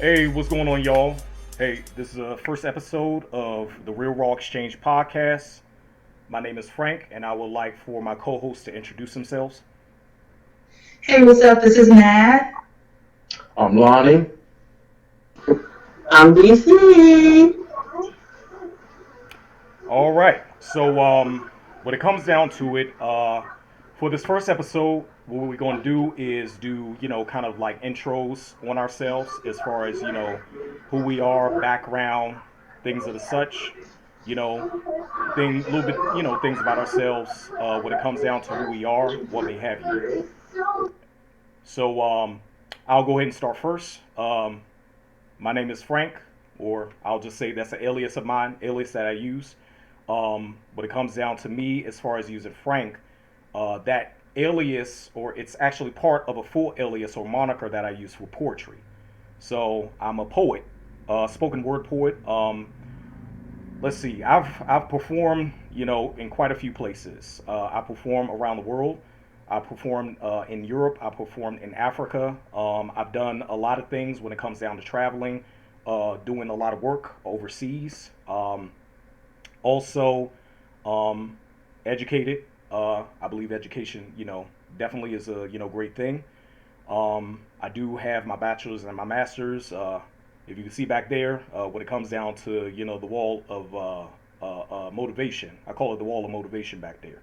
Hey, what's going on, y'all? Hey, this is the first episode of the Real Raw Exchange podcast. My name is Frank, and I would like for my co hosts to introduce themselves. Hey, what's up? This is Nat. I'm Lonnie. I'm DC. All right, so when it comes down to it, for this first episode, what we're going to do is do, kind of like intros on ourselves as far as, who we are, background, things of the such, you know, a little bit, things about ourselves when it comes down to who we are, what may have you. So I'll go ahead and start first. My name is Frank, or I'll just say that's an alias of mine, alias that I use. When it comes down to me, as far as using Frank, that alias, or it's actually part of a full alias or moniker that I use for poetry. So I'm a poet, spoken word poet. Let's see, I've performed, in quite a few places. I perform around the world. I performed in Europe. I performed in Africa. I've done a lot of things when it comes down to traveling, doing a lot of work overseas. Also, educated. I believe education, definitely is a great thing. I do have my bachelor's and my master's. If you can see back there, when it comes down to the wall of motivation, I call it the wall of motivation back there.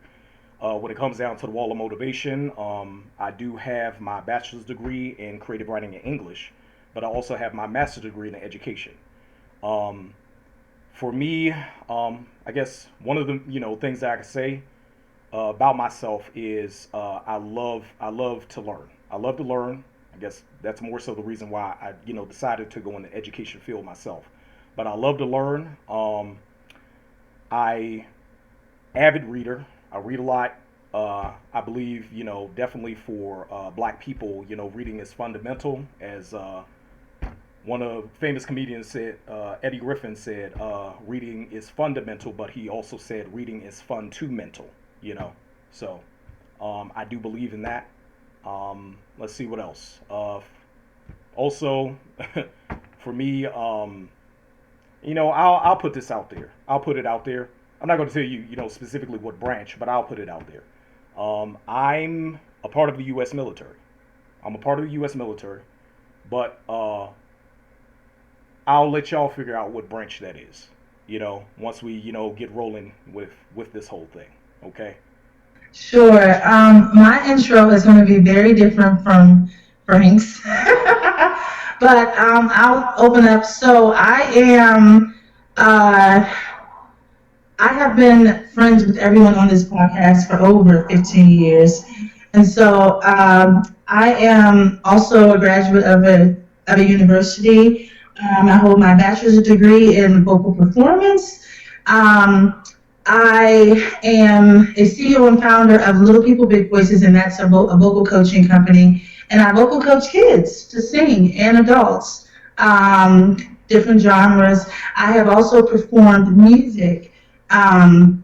When it comes down to the wall of motivation, I do have my bachelor's degree in creative writing and English, but I also have my master's degree in education. Um, for me, I guess one of the things that I can say about myself is I love to learn. I love to learn. I guess that's more so the reason why I decided to go in the education field myself. But I love to learn. I avid reader. I read a lot. I believe definitely for black people, reading is fundamental. As one of the famous comedians said, Eddie Griffin said, reading is fundamental, but he also said reading is fun to mental. You know, so I do believe in that. Let's see what else. Also, for me, I'll put this out there. I'll put it out there. I'm not going to tell you, specifically what branch, but I'll put it out there. I'm a part of the U.S. military. I'm a part of the U.S. military, but I'll let y'all figure out what branch that is. Once we get rolling with this whole thing. Okay. Sure. My intro is going to be very different from Frank's, but I'll open up. So uh, I have been friends with everyone on this podcast for over 15 years, and so I am also a graduate of a university. I hold my bachelor's degree in vocal performance. Um, I am a CEO and founder of Little People Big Voices, and that's a vocal coaching company. And I vocal coach kids to sing and adults, different genres. I have also performed music um,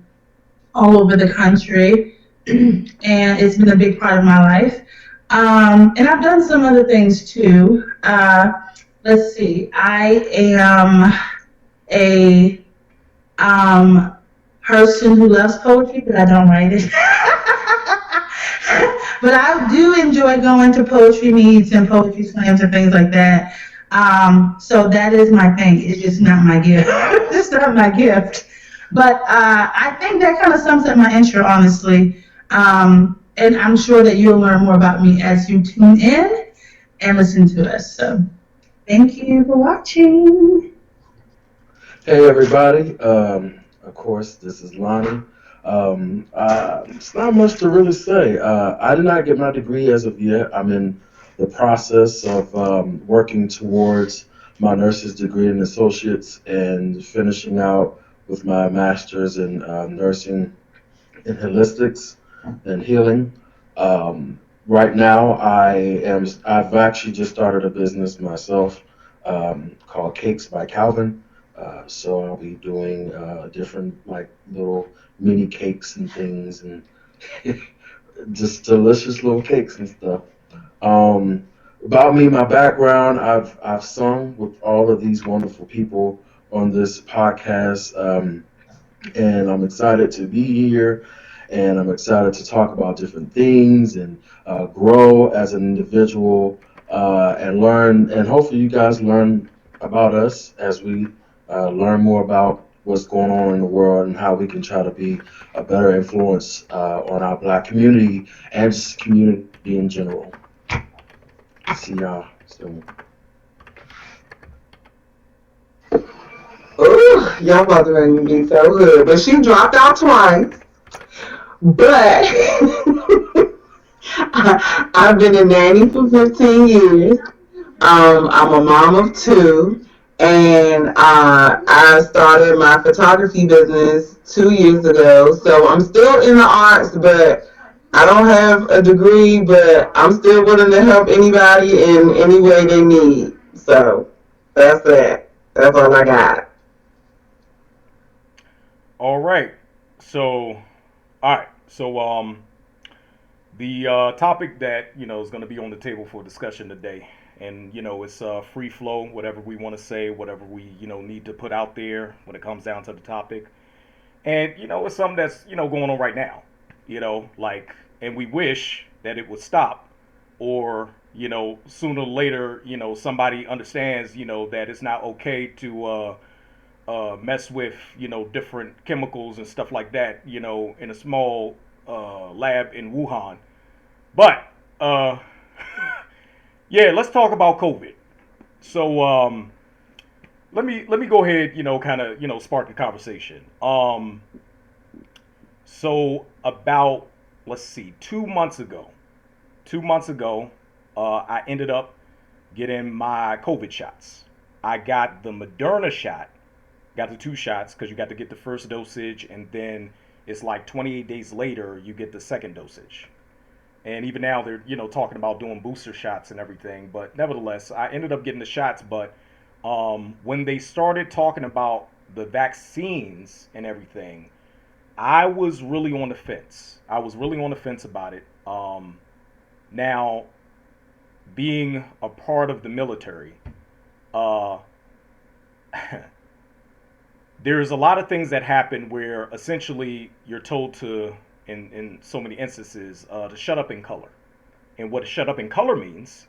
all over the country, and it's been a big part of my life. And I've done some other things too. Let's see, I am a person who loves poetry, but I don't write it. But I do enjoy going to poetry meets and poetry slams and things like that. So that is my thing. It's just not my gift. It's not my gift. But I think that kind of sums up my intro, honestly. And I'm sure that you'll learn more about me as you tune in and listen to us. So thank you for watching. Hey, everybody. Of course, this is Lonnie. It's not much to really say. I did not get my degree as of yet. I'm in the process of working towards my nurse's degree and associates and finishing out with my master's in nursing and holistics and healing. Right now, I've actually just started a business myself called Cakes by Calvin. So I'll be doing different like little mini cakes and things and just delicious little cakes and stuff. Um, About me, my background, I've sung with all of these wonderful people on this podcast, and I'm excited to be here, and I'm excited to talk about different things and grow as an individual and learn, and hopefully you guys learn about us as we learn more about what's going on in the world and how we can try to be a better influence on our Black community and just community in general. See y'all soon. Ooh, y'all about to make me be so good. But she dropped out twice. But I've been a nanny for 15 years. I'm a mom of two, and I started my photography business 2 years ago. So I'm still in the arts, but I don't have a degree, but I'm still willing to help anybody in any way they need. So that's that. That's all I got. All right. So, all right. So, the topic that is going to be on the table for discussion today, and it's free flow, whatever we want to say, whatever we need to put out there when it comes down to the topic, and it's something that's going on right now, like, and we wish that it would stop, or sooner or later somebody understands that it's not okay to mess with different chemicals and stuff like that in a small lab in Wuhan. But uh, yeah, let's talk about COVID. So let me go ahead, kind of spark the conversation. So about, let's see, 2 months ago, 2 months ago, I ended up getting my COVID shots. I got the Moderna shot, got the two shots because you got to get the first dosage, and then it's like 28 days later you get the second dosage. And even now they're talking about doing booster shots and everything. But nevertheless, I ended up getting the shots. But when they started talking about the vaccines and everything, I was really on the fence. I was really on the fence about it. Now, being a part of the military, uh, there's a lot of things that happen where essentially you're told to, in so many instances, to shut up in color. And what shut up in color means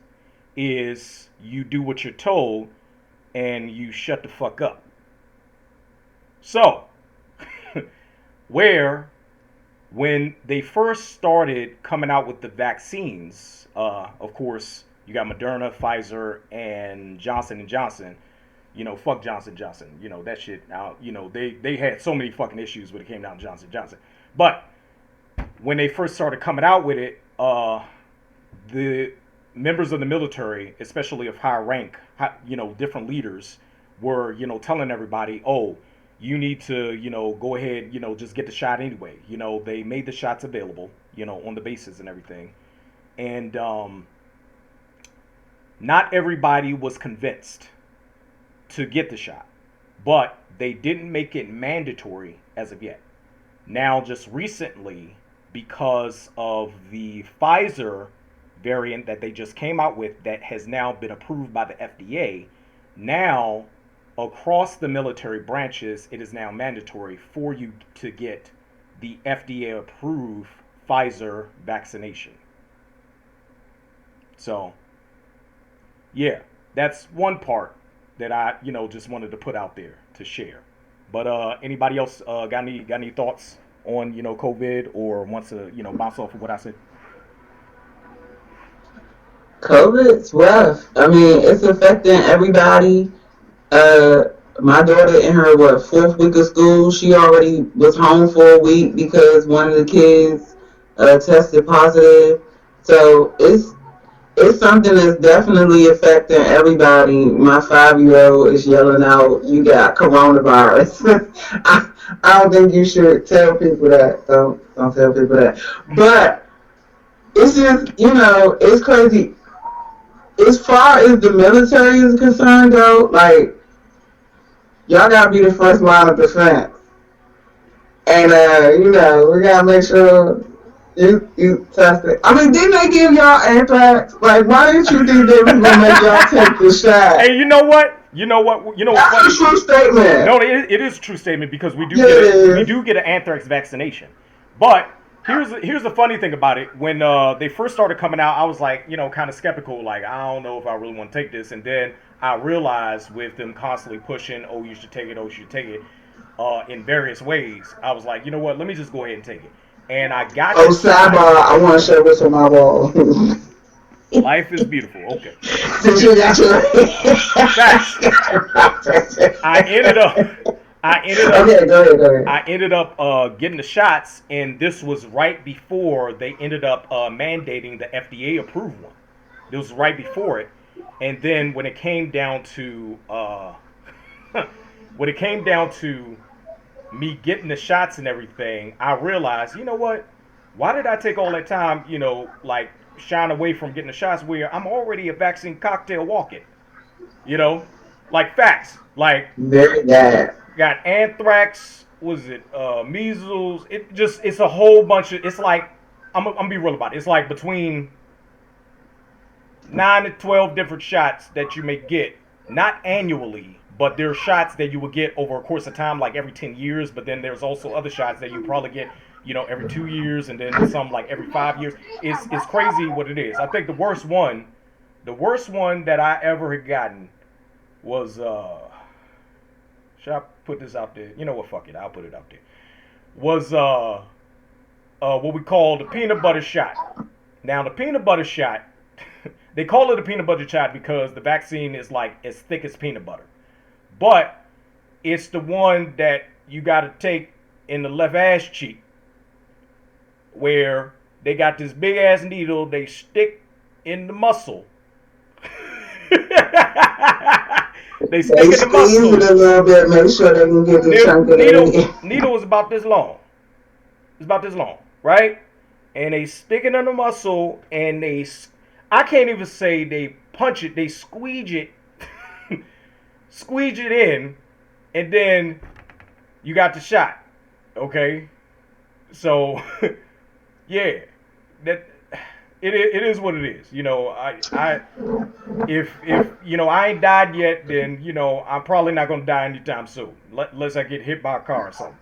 is you do what you're told and you shut the fuck up. So, where when they first started coming out with the vaccines, of course, you got Moderna, Pfizer, and Johnson and Johnson. Fuck Johnson Johnson. That shit. Now, they had so many fucking issues when it came down to Johnson Johnson. But when they first started coming out with it, the members of the military, especially of high rank, different leaders, were telling everybody, oh, you need to go ahead, just get the shot anyway. They made the shots available, on the bases and everything, and not everybody was convinced to get the shot, but they didn't make it mandatory as of yet. Now, just recently, because of the Pfizer variant that they just came out with that has now been approved by the FDA, now across the military branches, it is now mandatory for you to get the FDA approved Pfizer vaccination. So, yeah, that's one part that I, just wanted to put out there to share. But anybody else got any thoughts on COVID, or wants to bounce off of what I said? COVID's rough. I mean, it's affecting everybody. Uh, my daughter in her fourth week of school, she already was home for a week because one of the kids tested positive. So it's something that's definitely affecting everybody. My 5-year old is yelling out, "You got coronavirus." I don't think you should tell people that. Don't tell people that. But it's just it's crazy. As far as the military is concerned, though, like y'all gotta be the first line of defense, and we gotta make sure You tested. I mean, didn't they give y'all anthrax? Like, why didn't you think they was gonna make y'all take the shot? Hey, you know what? You know what? You know what's That's a funny? true statement. No, it is a true statement because Yeah, it we is. do get an anthrax vaccination. But here's the funny thing about it. When they first started coming out, I was like, kind of skeptical. Like, I don't know if I really want to take this. And then I realized with them constantly pushing, oh, you should take it, oh, you should take it, in various ways. I was like, you know what? Let me just go ahead and take it. And I got Oh, the shot. sidebar. I want to share what's on my wall. Life is beautiful. Okay. Did you got your? Facts. I ended up. I ended up. Okay, go ahead. Go ahead. I ended up getting the shots, and this was right before they ended up mandating the FDA approved one. It was right before it, and then when it came down to when it came down to me getting the shots and everything, I realized, you know what? Why did I take all that time, like shying away from getting the shots where I'm already a vaccine cocktail walking, you know, like facts, like Very bad. got anthrax, was it measles? It's a whole bunch of. It's like I'm gonna be real about it. It's like between 9 to 12 different shots that you may get, not annually, but there are shots that you will get over a course of time, like every 10 years. But then there's also other shots that you probably get, every 2 years, and then some like every 5 years. It's crazy what it is. I think the worst one that I ever had gotten was should I put this out there? You know what? Fuck it. I'll put it out there. Was what we call the peanut butter shot. Now the peanut butter shot, they call it a peanut butter shot because the vaccine is like as thick as peanut butter, but it's the one that you got to take in the left ass cheek, where they got this big ass needle they stick in the muscle. They stick They in the squeeze muscle. it a little bit, make sure they can get the chunk of Needle was about this long. It's about this long, right? And they stick it in the muscle, and I can't even say they punch it. They squeeze it, squeeze it in, and then you got the shot. Okay, so yeah, that it is what it is. If I ain't died yet, then I'm probably not gonna die anytime soon, unless I get hit by a car or something.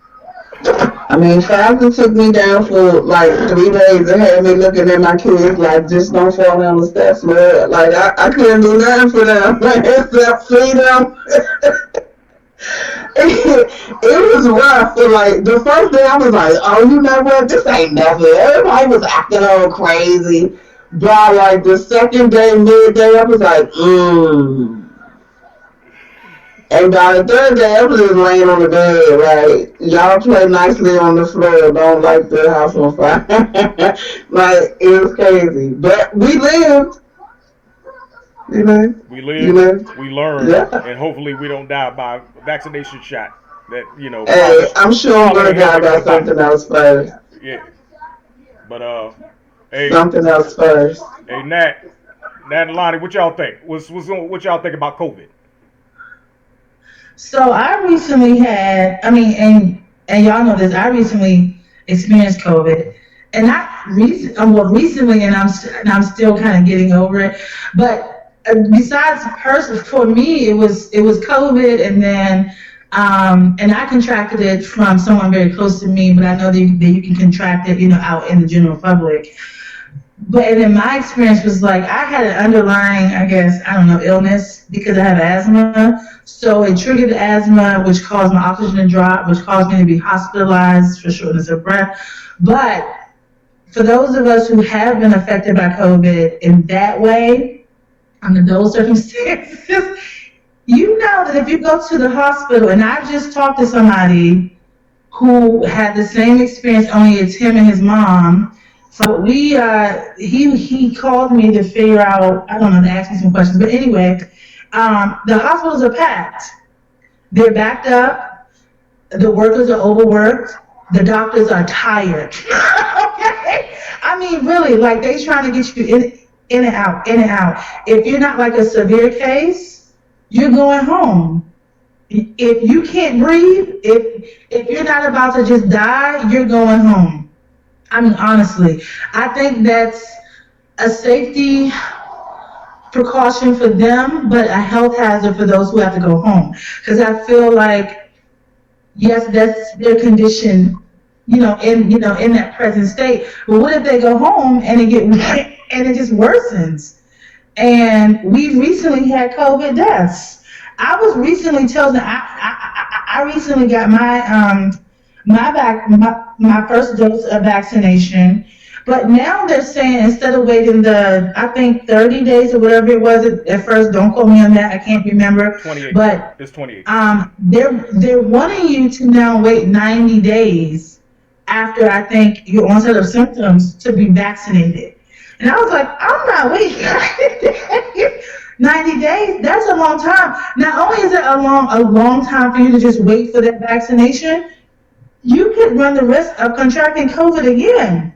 I mean, Father took me down for like 3 days and had me looking at my kids like, just don't fall down the steps, man. Like, I couldn't do nothing for them except feed them. It was rough. For like the first day, I was like, "Oh, you know what? This ain't nothing." Everybody was acting all crazy. By like the second day, midday, I was like, And by the third day, I was just laying on the bed. Like, y'all play nicely on the floor. Don't light the house on fire. Like, it was crazy, but we lived. You know, We you live, know. we learn, Yeah. and hopefully we don't die by vaccination shot. That Hey, I'm sure I'm probably gonna ain't die helping about no thing. something else first. Yeah, but hey, Something else first. hey, Nat and Lonnie, what y'all think? What y'all think about COVID? So I recently had, I mean, and y'all know this. I recently experienced COVID, and not recently, and I'm still kind of getting over it. But besides, for me, it was COVID, and then and I contracted it from someone very close to me. But I know that you can contract it, out in the general public. But and then my experience was like I had an underlying, I guess, I don't know, illness because I have asthma. So it triggered the asthma, which caused my oxygen to drop, which caused me to be hospitalized for shortness of breath. But for those of us who have been affected by COVID in that way, under those circumstances, you know that if you go to the hospital, and I've just talked to somebody who had the same experience, only it's him and his mom. So he called me to figure out, I don't know, to ask me some questions. But anyway, the hospitals are packed. They're backed up. The workers are overworked. The doctors are tired. Okay? I mean, really, like they trying to get you in and out, in and out. If you're not like a severe case, you're going home. If you can't breathe, if you're not about to just die, you're going home. I mean, honestly, I think that's a safety precaution for them, but a health hazard for those who have to go home. Because I feel like, yes, that's their condition, in that present state. But what if they go home and and it just worsens? And we recently had COVID deaths. I was recently chosen. I recently got my first dose of vaccination, but now they're saying instead of waiting the I think 30 days or whatever it was at first. Don't quote me on that. I can't remember, 28. but It's 28. they're wanting you to now wait 90 days after I think your onset of symptoms to be vaccinated. And I was like, I'm not waiting 90 days. 90 days, that's a long time. Not only is it a long time for you to just wait for that vaccination, you could run the risk of contracting COVID again.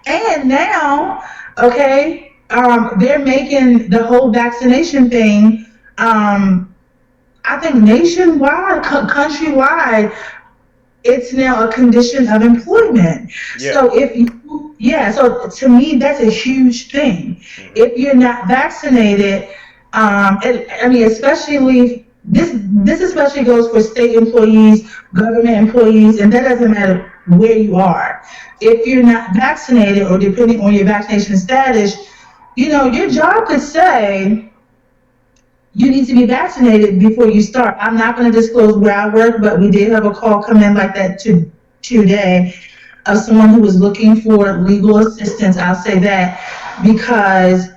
And now, okay, they're making the whole vaccination thing, I think nationwide, countrywide, it's now a condition of employment. Yeah. So yeah, so to me, that's a huge thing. Hmm. If you're not vaccinated, I mean, especially this especially goes for state employees, government employees, and that doesn't matter where you are. If you're not vaccinated or depending on your vaccination status, your job could say you need to be vaccinated before you start. I'm not going to disclose where I work, but we did have a call come in like that today of someone who was looking for legal assistance. I'll say that because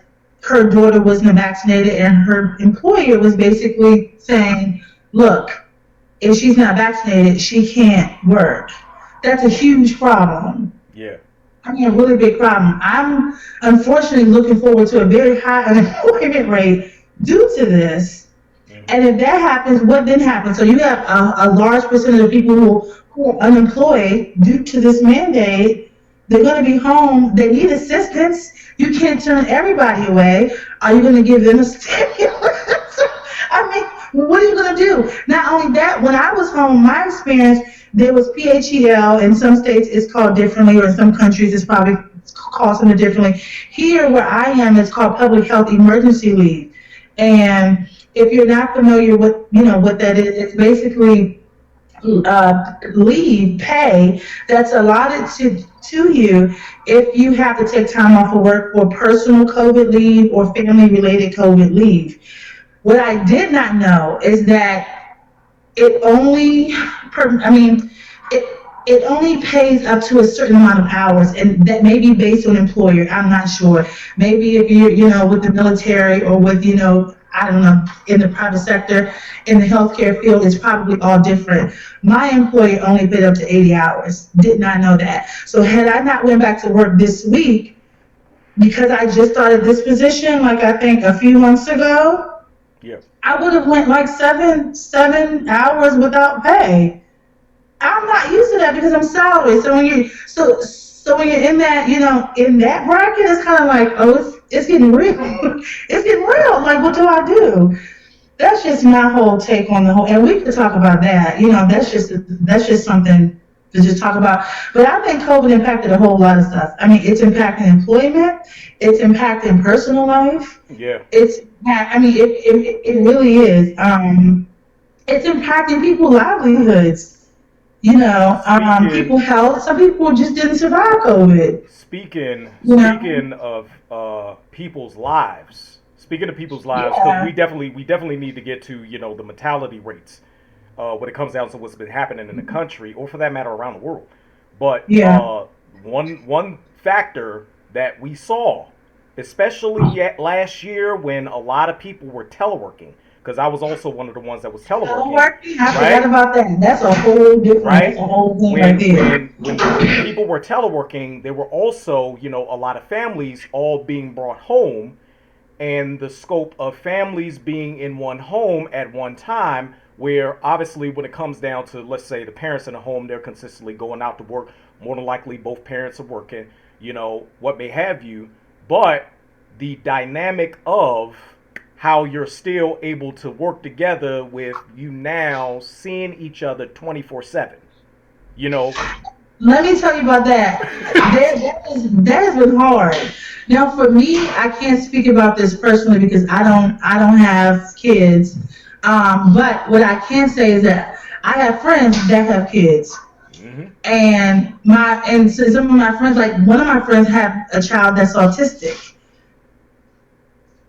her daughter wasn't vaccinated and her employer was basically saying, look, if she's not vaccinated, she can't work. That's a huge problem. Yeah. I mean, a really big problem. I'm unfortunately looking forward to a very high unemployment rate due to this. Hmm. And if that happens, what then happens? So you have a large percentage of people who are unemployed due to this mandate. They're going to be home. They need assistance. You can't turn everybody away. Are you going to give them a stimulus? I mean, what are you going to do? Not only that, when I was home, my experience, there was PHEL. In some states, it's called differently, or in some countries, it's probably called something differently. Here, where I am, it's called public health emergency leave. And if you're not familiar with what that is, it's basically leave pay that's allotted to you if you have to take time off of work for personal COVID leave or family related COVID leave. What I did not know is that it only, I mean, it only pays up to a certain amount of hours, and that may be based on employer. I'm not sure. Maybe if you're, with the military or with, I don't know, in the private sector, in the healthcare field, it's probably all different. My employer only paid up to 80 hours. Did not know that. So had I not went back to work this week, because I just started this position, like I think a few months ago, Yeah. I would have went like seven hours without pay. I'm not used to that because I'm salary. So when you're in that in that bracket, it's kind of like, oh, it's getting real. It's getting real. Like, what do I do? That's just my whole take on the whole. And we could talk about that. That's just something to just talk about. But I think COVID impacted a whole lot of stuff. I mean, it's impacting employment. It's impacting personal life. Yeah. I mean, it really is. It's impacting people's livelihoods. People Speaking health. Some people just didn't survive COVID. speaking You know, speaking of people's lives. Speaking of people's lives, because yeah, we definitely need to get to the mortality rates when it comes down to what's been happening in the country, or for that matter, around the world. But yeah. one factor that we saw, especially yet last year when a lot of people were teleworking, because I was also one of the ones that was teleworking, Teleworking. I forgot right? about that. That's a whole different. That's Right? a whole thing right When there. when when people were teleworking, there were also a lot of families all being brought home, and the scope of families being in one home at one time, where obviously when it comes down to, let's say, the parents in the home, they're consistently going out to work. More than likely both parents are working, what may have you. But the dynamic of how you're still able to work together with you now seeing each other 24/7, you know let me tell you about that. That has been hard. Now, for me, I can't speak about this personally because I don't have kids. But what I can say is that I have friends that have kids, Hmm. and so some of my friends, like one of my friends, have a child that's autistic.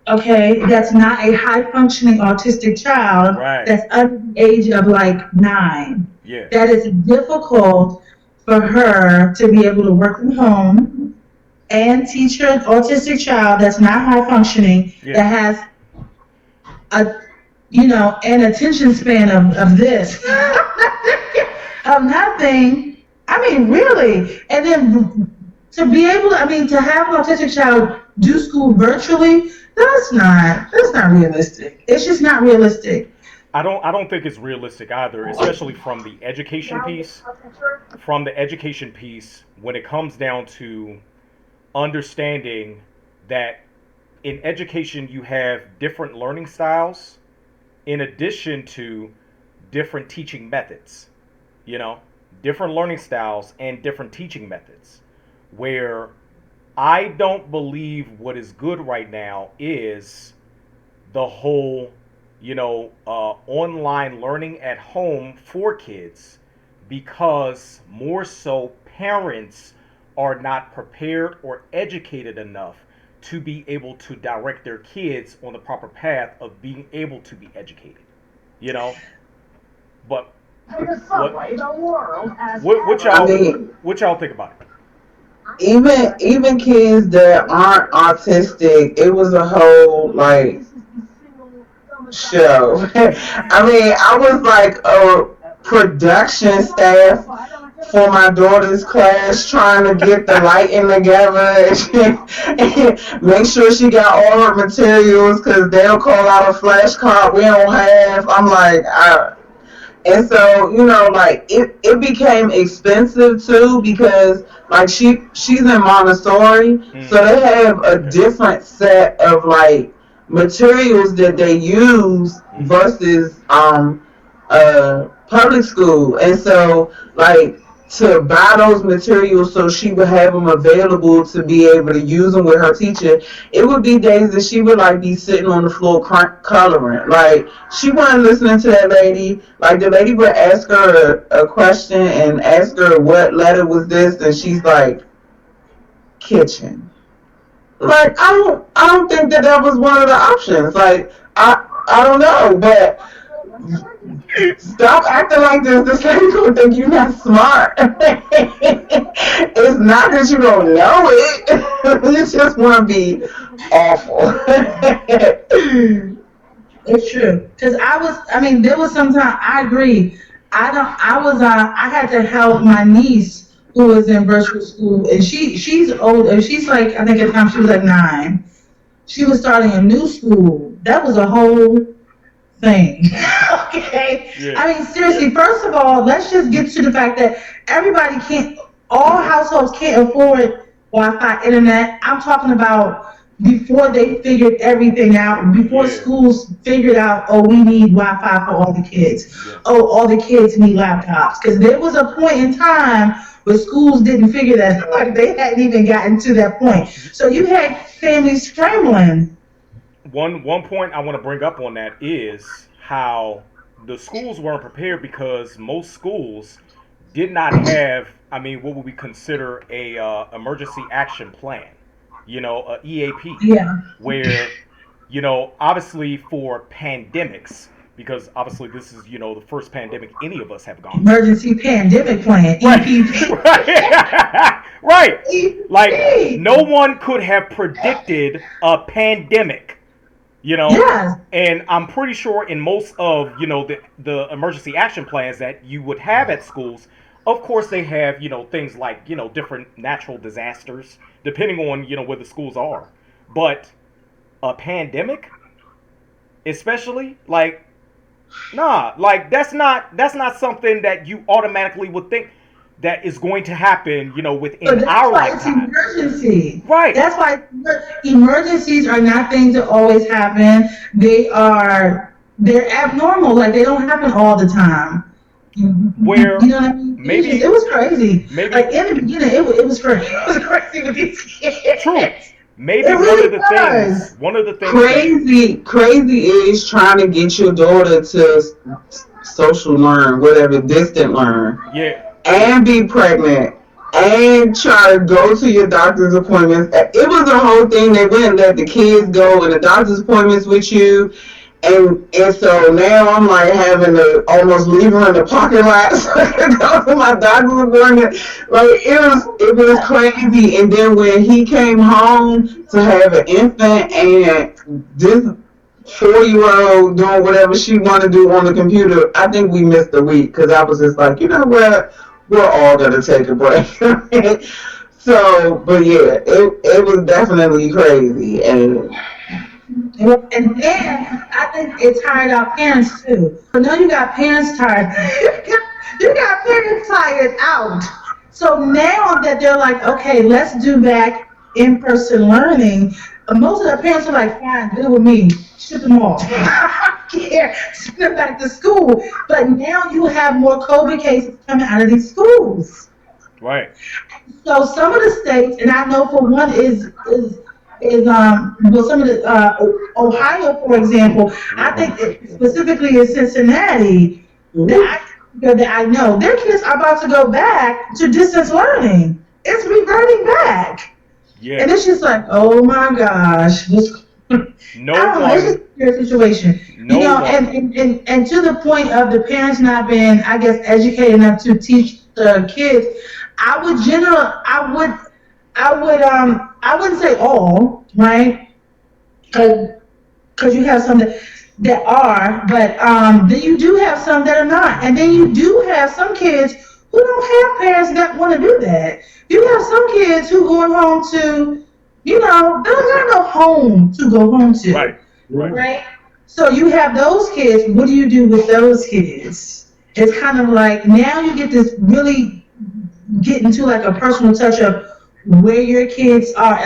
Okay, that's not a high functioning autistic child Right. that's under the age of like 9. Yeah. That is difficult for her to be able to work from home and teach her autistic child that's not high functioning, Yeah. that has a an attention span of this of nothing. I mean, really. And then to be able to, I mean, to have an autistic child do school virtually, that's not realistic. It's just not realistic. I don't think it's realistic either, especially from the education piece. From the education piece, when it comes down to understanding that in education you have different learning styles in addition to different teaching methods, you know, different learning styles and different teaching methods. Where I don't believe what is good right now is the whole, online learning at home for kids, because more so parents are not prepared or educated enough to be able to direct their kids on the proper path of being able to be educated. You know, but what what I y'all mean, what y'all think about it? even kids that aren't autistic, it was a whole like show. I mean, I was like a production staff for my daughter's class trying to get the lighting together and make sure she got all her materials because they'll call out a flashcard we don't have. I'm like, and so, like it became expensive too because like she's in Montessori, so Mm, they have a okay. different set of like materials that they use Mm-hmm. versus public school. And so like to buy those materials so she would have them available to be able to use them with her teacher, it would be days that she would like be sitting on the floor coloring. Like she wasn't listening to that lady. Like the lady would ask her a question and ask her what letter was this, and she's like, kitchen. Like I don't think that was one of the options. Like I don't know, but stop acting like this. This lady gonna think you're not smart. It's not that you don't know it. You just want to be awful. It's true. Because I mean, there was some time, I agree. I had to help my niece who was in virtual school, and she's old. She's like, I think at the time she was like 9. She was starting a new school. That was a whole thing. Okay. Yeah. I mean, seriously, first of all, let's just get to the fact that everybody can't, all households can't afford Wi Fi internet. I'm talking about before they figured everything out, before Yeah. schools figured out, oh, we need Wi Fi for all the kids. Yeah. Oh, all the kids need laptops. Because there was a point in time where schools didn't figure that out. Like they hadn't even gotten to that point. So you had families scrambling. One point I want to bring up on that is how the schools weren't prepared because most schools did not have, I mean, what would we consider a emergency action plan, a EAP, Yeah. where, obviously for pandemics, because obviously this is, the first pandemic any of us have gone through. Emergency Pandemic Plan, Right. EPP. Right. Right. Like EPP. no one could have predicted a pandemic, you know. Yes. And I'm pretty sure in most of, the emergency action plans that you would have at schools, of course they have, things like, different natural disasters depending on, where the schools are. But a pandemic, especially, like, nah, like that's not something that you automatically would think that is going to happen, So within that's our why it's lifetime. emergency. Right. That's why emergencies are not things that always happen. They're abnormal. Like they don't happen all the time. where You know what I mean? It maybe was crazy. maybe Like in the beginning, it was crazy. It was crazy with these kids. true. It Maybe really was. one of the things that Crazy is trying to get your daughter to social learn, whatever, distant learn, yeah, yeah, and be pregnant and try to go to your doctor's appointments. It was a whole thing. They wouldn't let the kids go in the doctor's appointments with you. And so now I'm like having to almost leave her in the parking lot so I can go to my doctor's appointment. Like it was crazy. And then when he came home to have an infant and this 4-year old doing whatever she want to do on the computer, I think we missed a week because I was just like, you know what, we're all gonna take a break. So, but yeah, it was definitely crazy, and And then I think it tired out parents too. So now you got parents tired. You got parents tired out. So now that they're like, okay, let's do back in-person learning, most of the parents are like, fine, do it with me. Ship them off. I don't care. Send them back to school. But now you have more COVID cases coming out of these schools. right. So some of the states, and I know for one is well some of the Ohio, for example. I Yeah, think specifically in Cincinnati that I know their kids are about to go back to distance learning. It's reverting back, yeah. and it's just like, oh my gosh, this. I No don't know. It's just one, a weird situation, no one. and to the point of the parents not being, I guess, educated enough to teach the kids. I wouldn't say all, right? Because you have some that are, but then you do have some that are not, and then you do have some kids who don't have parents that want to do that. You have some kids who going home to, they don't have no home to go home to, Right, right. right? So you have those kids. What do you do with those kids? It's kind of like now you get this really get into like a personal touch of where your kids are.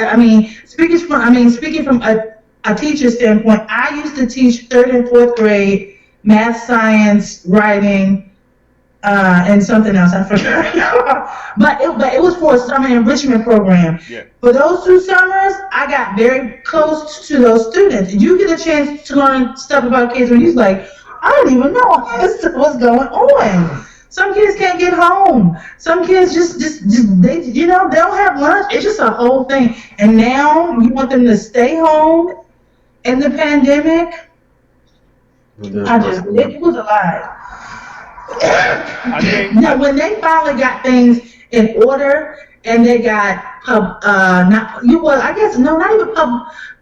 Speaking from a teacher standpoint, I used to teach third and fourth grade math, science, writing, and something else. I forgot. but it was for a summer enrichment program. Yeah, For those 2 summers, I got very close to those students. You get a chance to learn stuff about kids when you're like, I don't even know what's going on. Some kids can't get home. Some kids just they don't have lunch. It's just a whole thing. And now you want them to stay home in the pandemic. It was a lie. I think Now, when they finally got things in order and they got not you well, I guess no, not even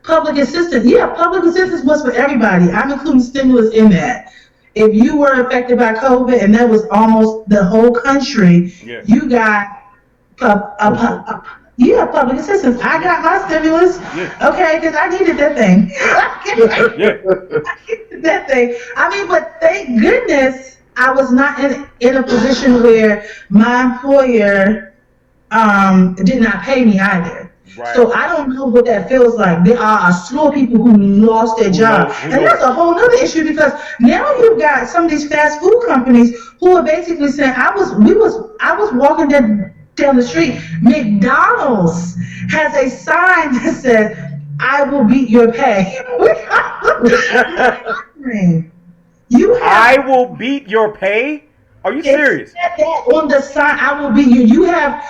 public assistance. Yeah, public assistance was for everybody. I'm including stimulus in that. If you were affected by COVID, and that was almost the whole country, yeah, you got yeah, public assistance. I yeah, got my stimulus, yeah, okay, because I needed that thing. yeah. That thing. I mean, but thank goodness I was not in a position where my employer did not pay me either. Right. So I don't know what that feels like. There are a slew of people who lost their Who job, know? Who and that's knows? a whole other issue because now you've got some of these fast food companies who are basically saying, I was walking down the street. McDonald's has a sign that says, "I will beat your pay." You I have will beat your pay. Are you it serious? said that on the sign. I will beat you. You have.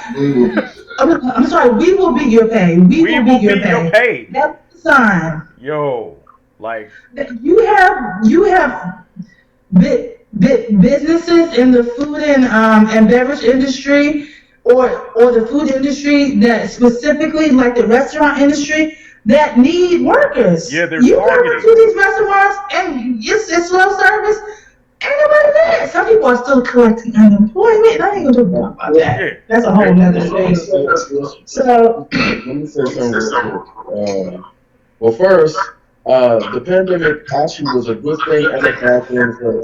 I'm sorry. We will beat your pay. We We will will beat your beat your pay. pay. That's the sign. Yo, like, You have businesses in the food and beverage industry, or the food industry that specifically like the restaurant industry that need workers. yeah, they're You come targeting. into these restaurants and it's slow service. Ain't nobody there. Some people are still collecting unemployment. I ain't gonna talk about that. Yeah, That's a whole yeah, nother thing. So Let me say something real quick. Well, first, the pandemic actually was a good thing and a bad thing for.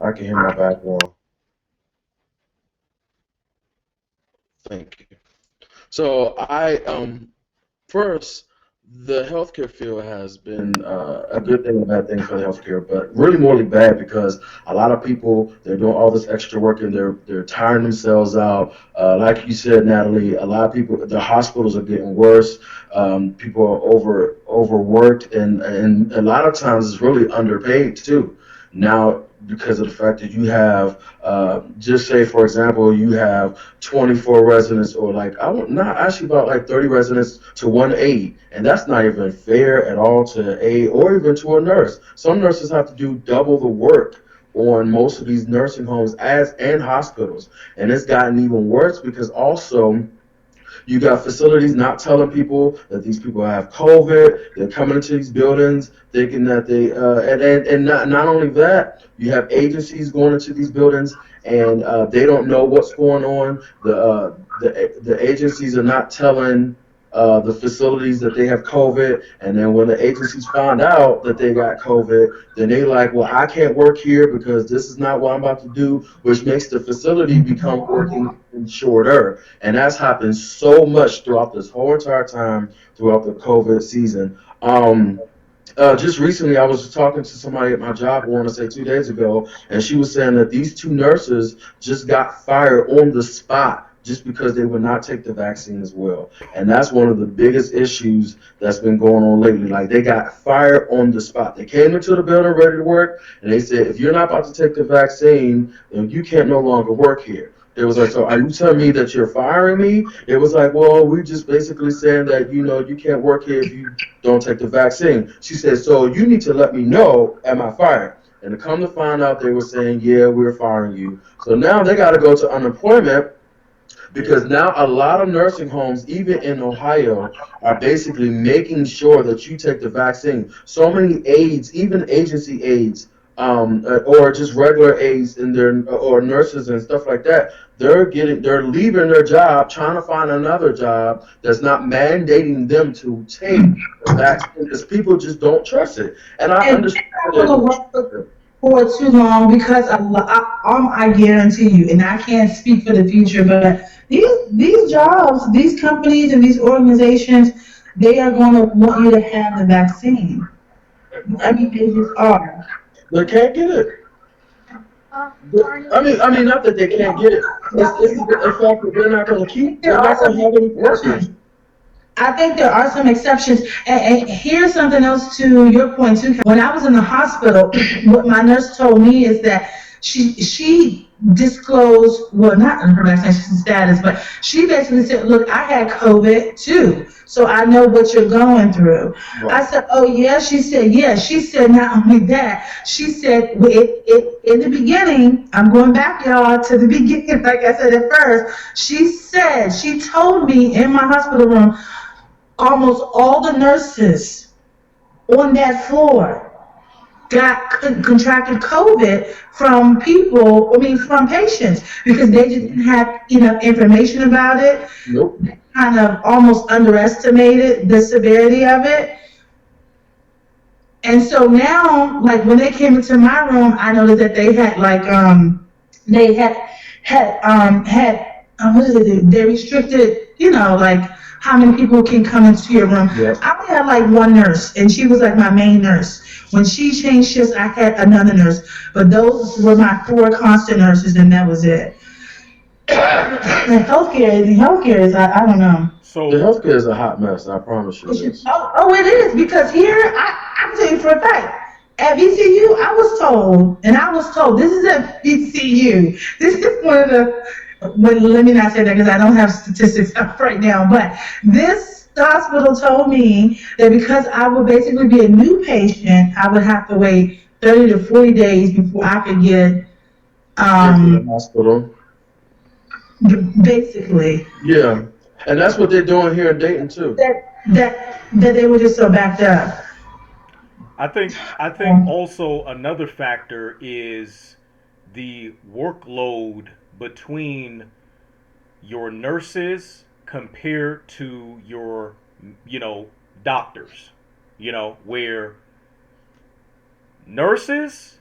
I can hear my background. Thank you. So first, The healthcare field has been a good thing and a bad thing for the healthcare, but really morally bad because a lot of people they're doing all this extra work and they're tiring themselves out. Like you said, Natalie, a lot of people the hospitals are getting worse. People are overworked and a lot of times it's really underpaid too. Now because of the fact that you have just say for example you have 24 residents or like I don't not actually about like 30 residents to one aide, and that's not even fair at all to aide or even to a nurse. Some nurses have to do double the work on most of these nursing homes as and hospitals, and it's gotten even worse because also you got facilities not telling people that these people have COVID. They're coming into these buildings thinking that they and not only that, you have agencies going into these buildings and they don't know what's going on. The agencies are not telling the facilities that they have COVID, and then when the agencies find out that they got COVID, then they like, well, I can't work here because this is not what I'm about to do, which makes the facility become working shorter. And that's happened so much throughout this whole entire time throughout the COVID season. Just recently, I was talking to somebody at my job, I want to say 2 days ago, and she was saying that these two nurses just got fired on the spot just because they would not take the vaccine as well. And that's one of the biggest issues that's been going on lately. Like they got fired on the spot. They came into the building ready to work, and they said, if you're not about to take the vaccine, then you can't no longer work here. It was like, so are you telling me that you're firing me? It was like, well, we just basically saying that, you can't work here if you don't take the vaccine. She said, so you need to let me know, am I fired? And to come to find out, they were saying, yeah, we're firing you. So now they got to go to unemployment because now a lot of nursing homes, even in Ohio, are basically making sure that you take the vaccine. So many aides, even agency aides, or just regular aides in their or nurses and stuff like that, they're leaving their job, trying to find another job that's not mandating them to take the vaccine because people just don't trust it. And I And understand they're not going to that. work for too long because I guarantee you, and I can't speak for the future, but these jobs, these companies, and these organizations, they are going to want you to have the vaccine. I mean, they just are. They can't get it. I mean, not that they can't get it. It's the fact that they're not going to keep. There They're are not going some to have any workers. exceptions. I think there are some exceptions. And here's something else to your point too. When I was in the hospital, what my nurse told me is that she disclosed, well, not in her vaccination status, but she basically said, look, I had COVID too, so I know what you're going through. I Right. said, oh yeah. She said, yeah. She said, not only that, she said, well, in the beginning, I'm going back, y'all, to the beginning, like I said at first, she told me in my hospital room, almost all the nurses on that floor got contracted COVID from people, I mean, from patients, because they just didn't have enough information about it, Nope. kind of almost underestimated the severity of it. And so now, like when they came into my room, I noticed that they had they had what did they do? They restricted, like how many people can come into your room. Yep. I only had like one nurse, and she was like my main nurse. When she changed shifts, I had another nurse, but those were my four constant nurses, and that was it. And healthcare is I don't know. The So healthcare is a hot mess. I promise you it is. Oh, it is because here I can tell you for a fact. At VCU, I was told this is at VCU. This is one of the. But let me not say that because I don't have statistics up right now. But this hospital told me that because I would basically be a new patient, I would have to wait 30 to 40 days before I could get Into the um hospital. basically Yeah. And that's what they're doing here in Dayton too. that they were just so backed up. I think also another factor is the workload between your nurses compared to your doctors. Where nurses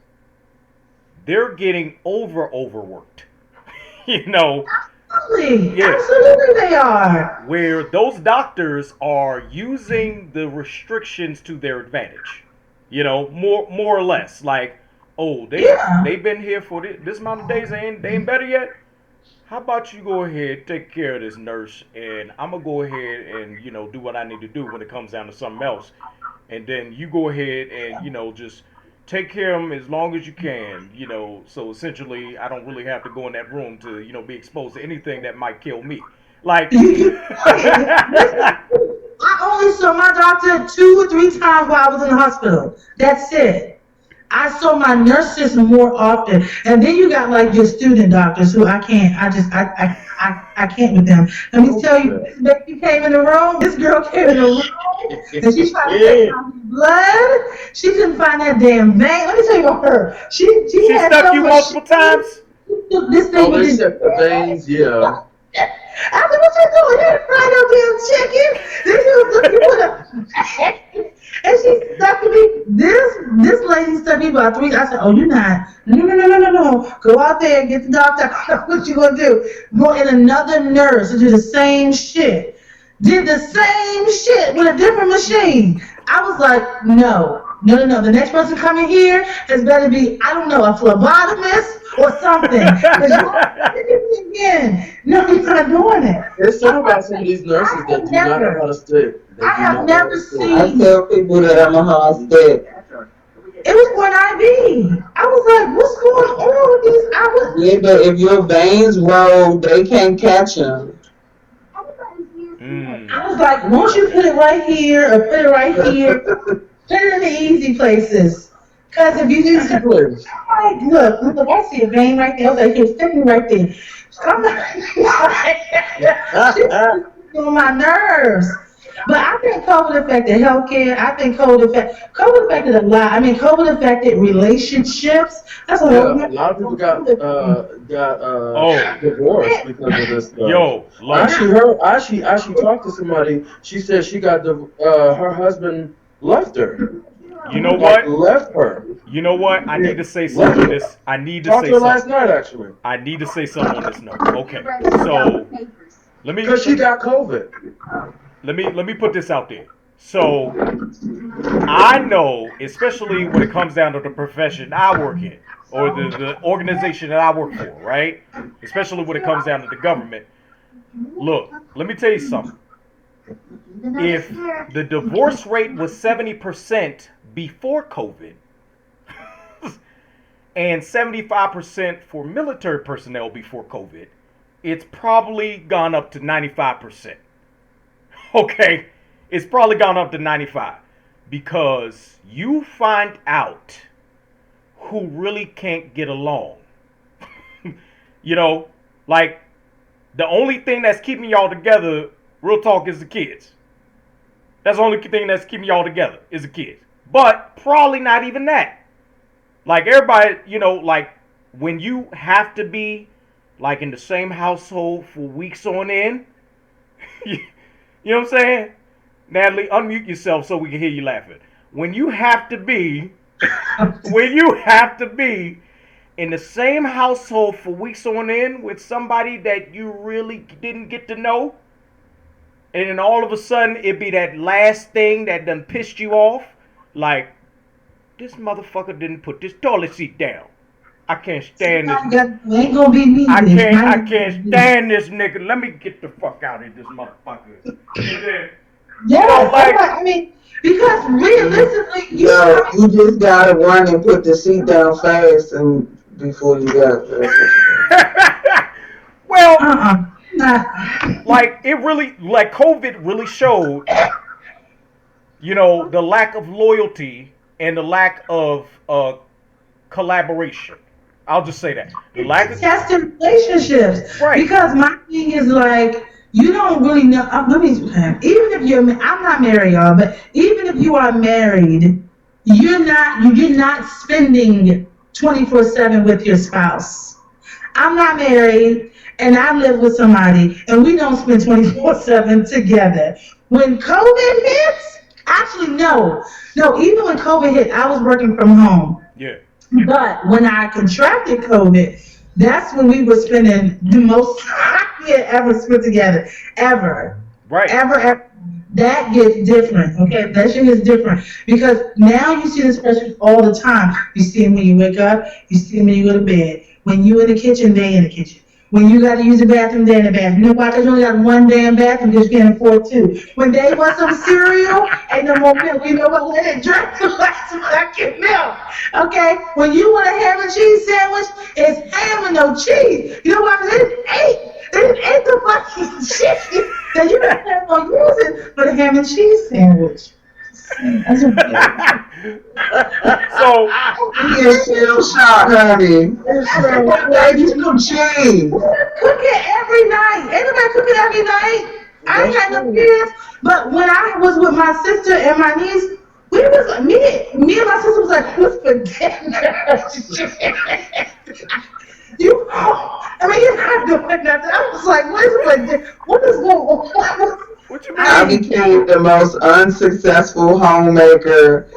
they're getting overworked. you know Absolutely, Yeah, absolutely they are. where those doctors are using the restrictions to their advantage. More or less. Like, oh, Yeah. they've been here for this amount of days. They ain't better yet. How about you go ahead, take care of this nurse, and I'm gonna go ahead and do what I need to do when it comes down to something else, and then you go ahead and just take care of them as long as you can. So essentially, I don't really have to go in that room to be exposed to anything that might kill me. Like, You right. I only saw my doctor 2 or 3 times while I was in the hospital. That's it. I saw my nurses more often, and then you got like your student doctors who I can't. I can't with them. Let me tell you, Okay. this baby came in the room. This girl came in the room, and she tried to take Yeah. my blood. She couldn't find that damn vein. Let me tell you about her. She she had stuck so you much. multiple times. This thing Oh, with they this. check the veins. Yeah. I said, what you doing here? Fried no damn chicken. Then she was looking for the and she stuck me. This lady stuck me about 3. I said, oh, you're not. No, no, no, no, no, no. Go out there and get the doctor. What you gonna do? Go in another nurse and do the same shit. Did the same shit with a different machine. I was like, no. No, no, no. The next person coming here has better be, I don't know, a phlebotomist or something. Because you're again. No, you're not doing it. It's something about some of these I nurses have that do not know how never, to stick. They I do have not know how never to stick. I seen, tell people that I'm a hard stick. it was for an IV. I was like, what's going on with these? Yeah, but if your veins roll, they can't catch them. Mm. I was like, won't you put it right here or put it right here? Put it in the easy places. Because if you do Easy something, place. like, look, I see a vein right there. I was like, here, stick me right there. I'm she's on my nerves. But I think COVID affected healthcare. I think COVID affected a lot. I mean, COVID affected relationships. That's a whole Yeah, a nother lot of people got Oh, divorced because of this stuff. yo, I look. actually talked to somebody. She said she got her husband left her, You know like what? left her. You know what? I Yeah, need to say left something on her. this. I need to Talked say to her last something. night actually, I need to say something on this note. Okay, so let me because she got COVID. let me put this out there. So I know, especially when it comes down to the profession I work in, or the organization that I work for, right? Especially when it comes down to the government. Look, let me tell you something. If the divorce rate was 70% before COVID and 75% for military personnel before COVID, it's probably gone up to 95%. Okay? It's probably gone up to 95 because you find out who really can't get along. you know, like the only thing that's keeping y'all together, real talk, is the kids. That's the only thing that's keeping y'all together is the kids. But probably not even that. Like everybody, like when you have to be like in the same household for weeks on end, you know what I'm saying? Natalie, unmute yourself so we can hear you laughing. When you have to be, when you have to be in the same household for weeks on end with somebody that you really didn't get to know, and then all of a sudden it be that last thing that done pissed you off, like this motherfucker didn't put this toilet seat down. I can't stand this. Ain't gonna be me. I can't stand this nigga. Let me get the fuck out of this motherfucker. And then, Yes, like, I mean, because realistically, Yo, you just gotta run and put the seat down fast and before you got. That's what you do. well, not. like it really, like COVID really showed, the lack of loyalty and the lack of collaboration. I'll just say that the lack of Testing relationships right. because my thing is like you don't really know. Let me even if I'm not married, y'all, but even if you are married, you're not spending 24/7 with your spouse. I'm not married and I live with somebody and we don't spend 24/7 together. When COVID hits, actually no, no. Even when COVID hit, I was working from home. Yeah. But when I contracted COVID, That's when we were spending the most time we had ever spent together, ever, Right. ever. That gets different, okay? That shit is different because now you see this person all the time. You see him when you wake up. You see him when you go to bed. When you in the kitchen, they in the kitchen. When you got to use the bathroom, they in the bathroom. You know why? Because you only got one damn bathroom because you can't afford two. When they want some cereal, ain't no more milk. You know what? Let it drink some fucking milk. Okay? When you want a ham and cheese sandwich, it's ham and no cheese. You know why? Because they didn't ate the fucking cheese that you don't have no use it for the ham and cheese sandwich. That's what So You still shot, honey. Baby, some cheese. cooking every night. Everybody cooking every night. I ain't That's had no true. kids, but when I was with my sister and my niece, we was like me and my sister was like, what's for dinner? You, I mean, you're not doing nothing. I was like, what is for dinner? What is going on? what you I mean? became the most unsuccessful homemaker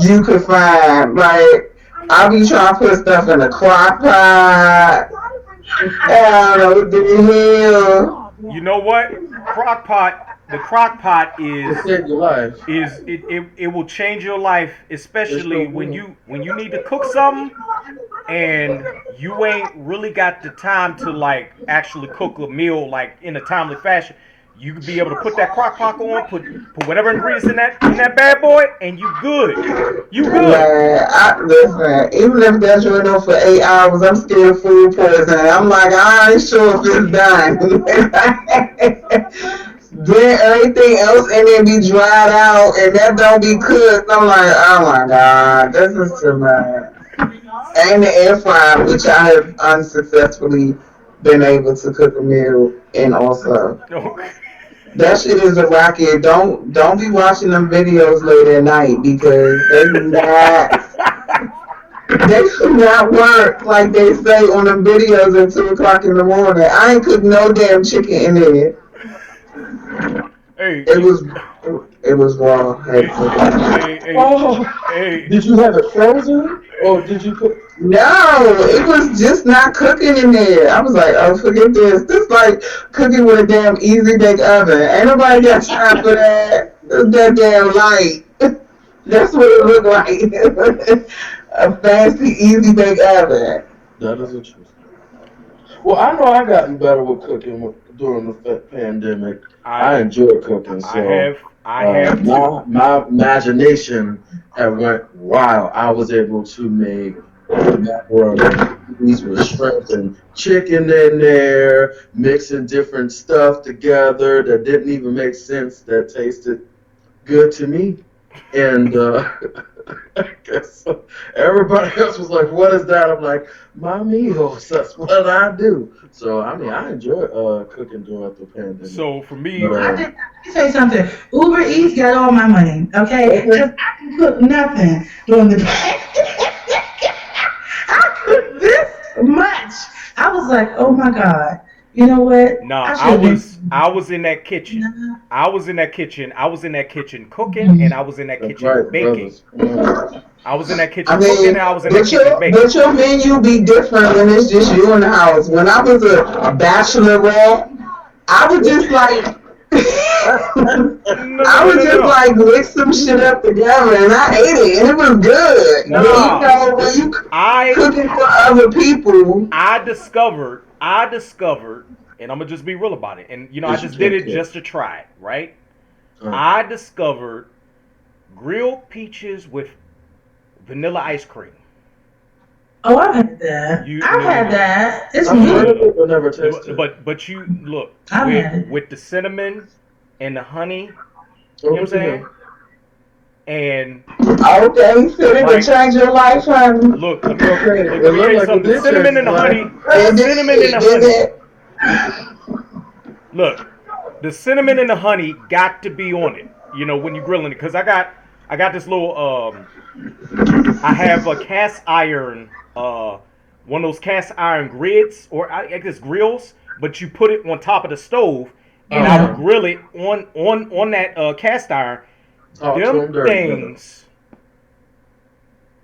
you could find. Like, I be trying to put stuff in a crock pot. I don't know what the hell. You know what? Crock pot. The crock pot It saved your life. it will change your life, It especially sure when will. you need to cook something and you ain't really got the time to like actually cook a meal like in a timely fashion. You could be able to put that crock pot on, put whatever ingredients in that bad boy, and you good. You good. Man, listen, even if that's running on for 8 hours, I'm still food poisoning. I'm like, I ain't sure if it's done. Then everything else in it be dried out and that don't be cooked. I'm like, oh my god, this is too much. And the air fryer, which I have unsuccessfully been able to cook a meal in also. That shit is a rocket. Don't be watching them videos late at night because they do not work like they say on them videos at 2 o'clock in the morning. I ain't cooked no damn chicken in there. Hey, It was it was raw. hey, hey, Oh, hey. did you have it frozen or did you cook? No, it was just not cooking in there. I was like, oh, forget this. This like cooking with a damn easy bake oven. Ain't nobody got time for that. It's that damn light. That's what it looked like. A fancy easy bake oven. That is the truth. Well, I know I gotten better with cooking during the pandemic. I I enjoy cooking, so I have too. my imagination had went wild. I was able to make macaroni with shrimp and chicken in there, mixing different stuff together that didn't even make sense that tasted good to me. And I guess everybody else was like, "What is that?" I'm like, "My meals. That's what I do." So I mean, I enjoy cooking during the pandemic. So for But me, I think, let me say something. Uber Eats got all my money, okay? okay, Because I can cook nothing during the day. I cooked this much. I was like, oh my God. You know what? nah, I should have been. I was in that kitchen. Nah. I was in that kitchen. I was in that kitchen cooking, and I Mhm. was in that that's kitchen right, baking. brothers. Come on. I was in that I kitchen cooking, and mean, I was in that kitchen but baking. your menu be different when it's just you in the house. When I was a bachelorette, I would just like No, no, I no, would no, no, just no. like mix some shit up together and I ate it and it was good. Now But you Nah, know when you I cooking for other people, I discovered, and I'm gonna just be real about it. And I Is you just did can't it cook. just to try it, right? Uh, I discovered grilled peaches with vanilla ice cream. Oh, I've had that. You I've no no had no that. It's I've no no heard no good. of no. it, but never No, tasted it. but you look I've with had it. the cinnamon and the honey. You know what Over I'm to saying? him. And okay, so it could like, change your life, honey. look, Okay, let it me tell looked you like it something. The did change cinnamon his and the life. honey, the And cinnamon and the did honey. it? Look, the cinnamon and the honey got to be on it. When you grilling it, because I got this little I have a cast iron one of those cast iron grids or I guess grills, but you put it on top of the stove, and I Uh would Yeah. huh. grill it on that cast iron. Talk to Them him dirty, brother. things,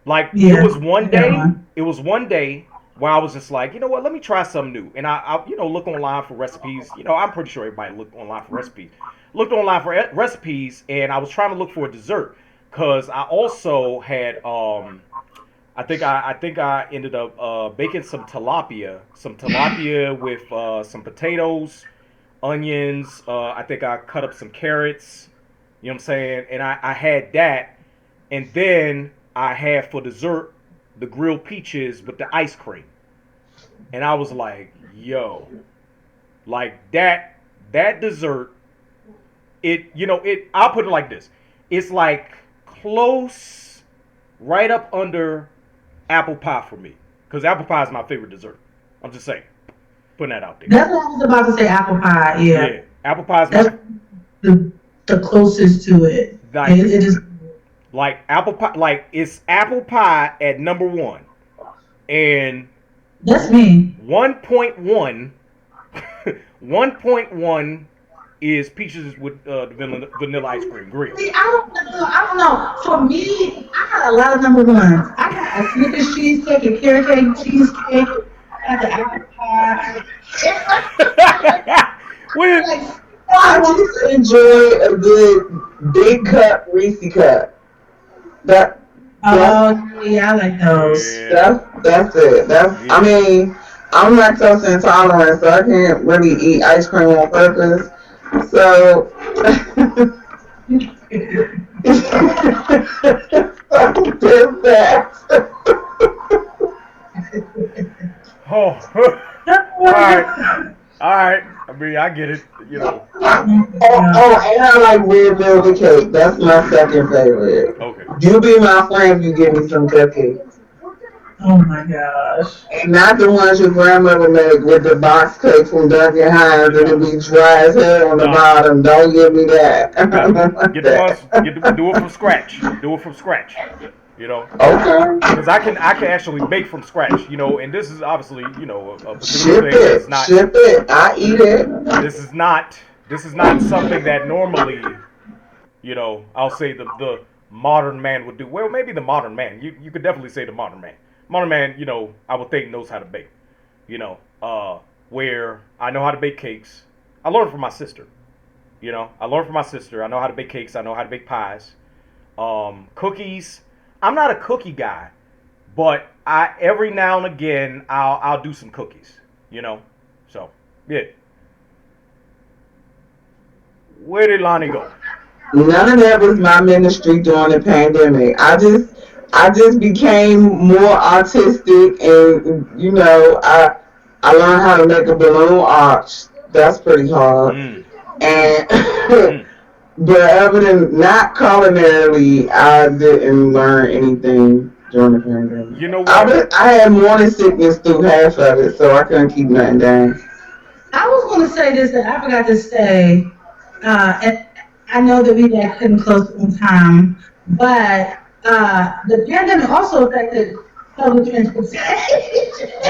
like Yeah. I got one. it was one day where I was just like, you know what, let me try something new. And I look online for recipes. I'm pretty sure everybody looked online for recipes. Looked online for recipes, and I was trying to look for a dessert because I also had I think I ended up baking some tilapia with some potatoes, onions. I think I cut up some carrots. You know what I'm saying? And I had that, and then I had for dessert the grilled peaches with the ice cream. And I was like, yo, like that dessert, it I'll put it like this. It's like close right up under apple pie for me. Because apple pie is my favorite dessert. I'm just saying. Putting that out there. That's what I was about to say. Apple pie. Yeah, Yeah. Apple pie is that's my the closest to it. like It is. like apple pie, like it's apple pie at number one. And That's me. 1.1 1.1 is peaches with vanilla ice cream grill. See, I don't know. I don't know. For me, I got a lot of number ones. I got a Snickers cheesecake, a carrot cake cheesecake, I got the apple pie. Well, Like, I just enjoy a good big cup Reese cup. That that's oh, yeah, I like those. yeah, that's it. I yeah. mean, I'm lactose intolerant, so I can't really eat ice cream on purpose. So there's that. Oh, all right, all right. I mean, I get it. Oh, and I like red velvet cake. That's my second favorite. Okay. You be my friend if you give me some cupcakes. Oh my gosh. And not the ones your grandmother made with the box cake from Duncan Hines and it be dry as hell on the No, bottom. Don't give me that. I you got don't want get the ones. that. Do it from scratch. Do it from scratch. You know, Okay. because I can actually bake from scratch. And this is obviously a particular Ship thing that's it. not. Ship it. I eat it. This is not something that normally I'll say the modern man would do. Well, maybe the modern man. You could definitely say the modern man. Modern man, I would think knows how to bake. You know, where I know how to bake cakes. I learned from my sister. I learned from my sister. I know how to bake cakes. I know how to bake pies. Cookies. I'm not a cookie guy, but I every now and again I'll do some cookies. So yeah. Where did Lonnie go? None of that was my ministry during the pandemic. I just became more autistic and I learned how to make a balloon arch. That's pretty hard. Mm, And mm. but other than not culinarily, I didn't learn anything during the pandemic. You know what? I had morning sickness through half of it, so I couldn't keep nothing down. I was going to say this that I forgot to say, and I know that we got cutting close on time, but the pandemic also affected public transportation.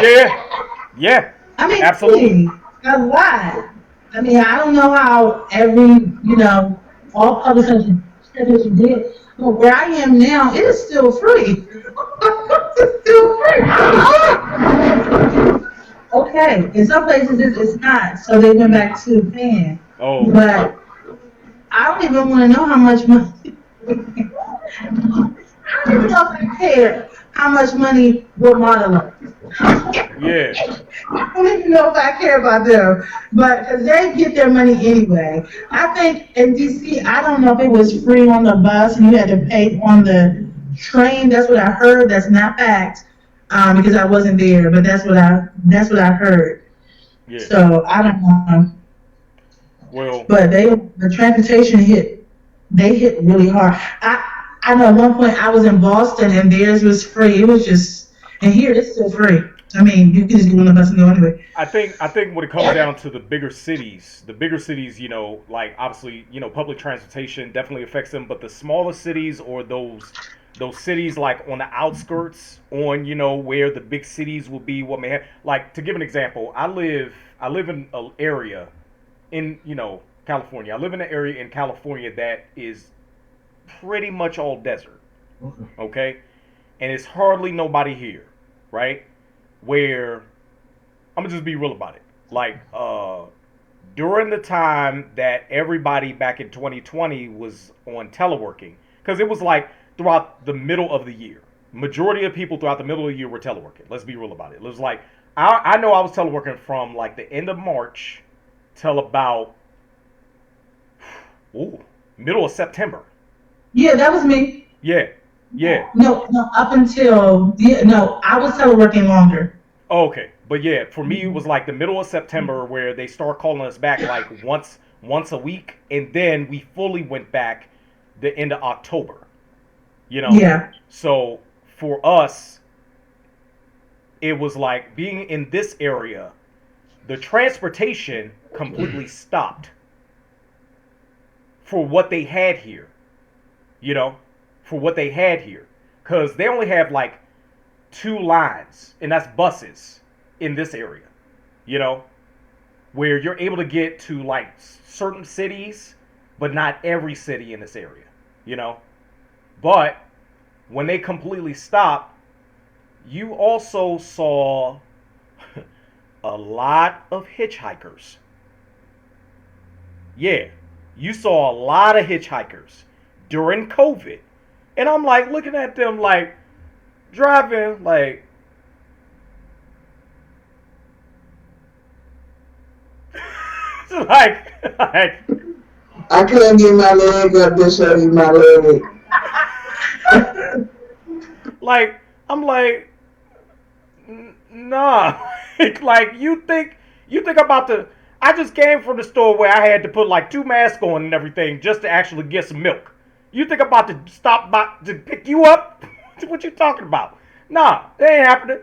Yeah, yeah, I mean, absolutely. really, a lot. I mean, I don't know how all public transportation did, but where I am now, it is still free. It's still free. Okay, in some places it's not, so they went back to paying. Oh, But I don't even want to know how much money. I don't even know if I care how much money will model. yeah, I don't even know if I care about them, but because they get their money anyway. I think in DC, I don't know if it was free on the bus and you had to pay on the train. That's what I heard. That's not fact, because I wasn't there, but that's what I heard. yeah. So I don't know, Well, but the transportation they hit really hard. I know at one point I was in Boston and theirs was free. It was just, and here it's still free. I mean, you can just get on the bus and go anyway. I think when it comes down to the bigger cities, like obviously, public transportation definitely affects them, but the smaller cities or those cities like on the outskirts, where the big cities will be, what may have, like to give an example, I live in an area in California. I live in an area in California that is pretty much all desert. Okay. Okay, and it's hardly nobody here, right? where I'm gonna just be real about it. Like during the time that everybody back in 2020 was on teleworking, because it was like throughout the middle of the year. Majority of people throughout the middle of the year were teleworking. Let's be real about it. It was like I know I was teleworking from like the end of March till about ooh, middle of September. Yeah, that was me. Yeah, yeah. No, no, up until yeah, no, I was teleworking longer. Oh, okay, but yeah, for me it was like the middle of September where they start calling us back like once a week, and then we fully went back the end of October. You know, Yeah, so for us, it was like being in this area, the transportation completely stopped for what they had here. You know, for what they had here, because they only have like two lines, and that's buses in this area. You know, where you're able to get to like certain cities, but not every city in this area. You know, but when they completely stopped, you also saw a lot of hitchhikers. Yeah, you saw a lot of hitchhikers during COVID. And I'm like looking at them like driving like like I couldn't get my leg up to show you my leg. like I'm like nah. Like you think about the I just came from the store where I had to put like two masks on and everything just to actually get some milk. You think about to stop by to pick you up? What you talking about? Nah, that ain't happening.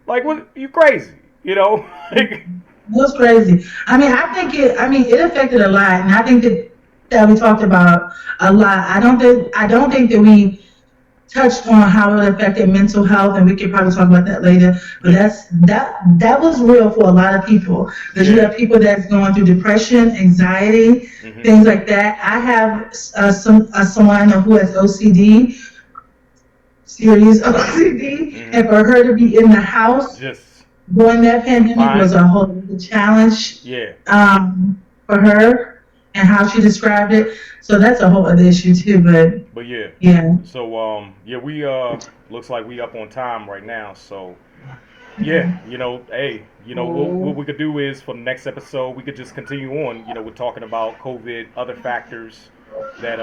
Like what you crazy, you know? Like, it was crazy. I mean, I think it. I mean, it affected a lot, and I think that we talked about a lot. I don't think that we touched on how it affected mental health, and we could probably talk about that later. But yeah, that was real for a lot of people because you yeah. have people that's going through depression, anxiety, Mhm. things like that. I have someone I know who has OCD, serious OCD, and Mhm. for her to be in the house Just during that pandemic was confined. a whole other challenge Yeah. for her and how she described it. So that's a whole other issue too. But But yeah. yeah. So yeah, we looks like we up on time right now. So yeah, hey, what we could do is for the next episode we could just continue on. We're talking about COVID, other factors that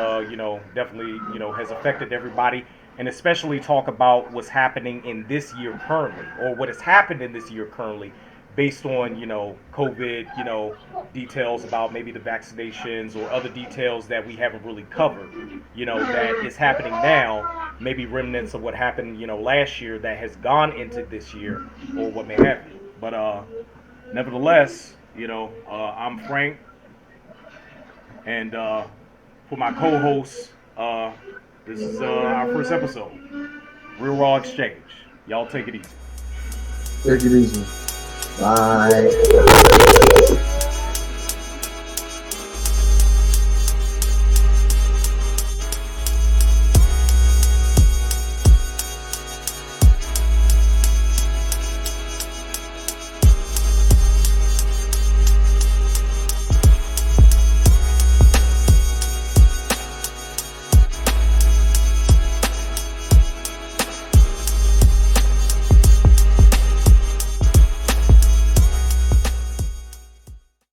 definitely has affected everybody, and especially talk about what's happening in this year currently, or what has happened in this year currently, based on COVID, details about maybe the vaccinations or other details that we haven't really covered, that is happening now, maybe remnants of what happened, last year that has gone into this year, or what may have you. But nevertheless, I'm Frank, and for my co-host, this is our first episode, Real Raw Exchange. Y'all take it easy. Take it easy. Bye.